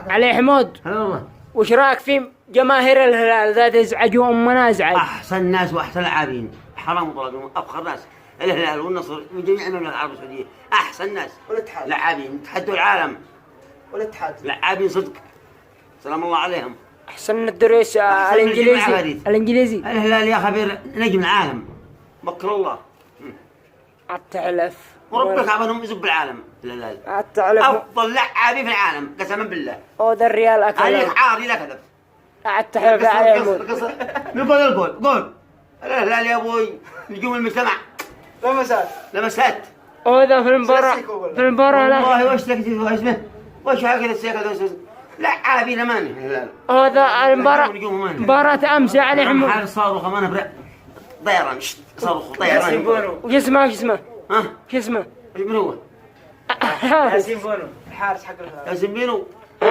علي حمود، هلا والله. وش رايك في جماهير الهلال ذات يزعجهم وانا ازعج؟ احسن ناس واحسن لاعبين، حرام طلعوا افخر ناس. الهلال والنصر وجميع المملكه العربيه السعوديه احسن ناس. والاتحاد لاعبين تحدوا العالم، والاتحاد لاعبين صدق. سلام الله عليهم. احسن من الدرويش أحسن من الجميع الانجليزي. فريد. الانجليزي الهلال يا خبير نجم العالم، بكر الله. التعلف وربك عبانهم يزب العالم. الهلال التعلف افضل لاعبين في العالم قسما بالله. وذا الريال هذه اكل عاري لا كذب. التعلف علي حمود. من فضل الجول الهلال يا ابوي نجوم المجتمع. لمسات وذا في المباراة لا والله وش لك اسمه وش هكذا السيكل لاعبين اماني الهلال. وذا المباراة مباراة امس يا علي حمود. حال صاروخ امانه برا طيران صاروخ طيران. وش اسمه ها شو اسمه؟ من هو؟ ياسين بونو الحارس حق الهلال. ياسين بينو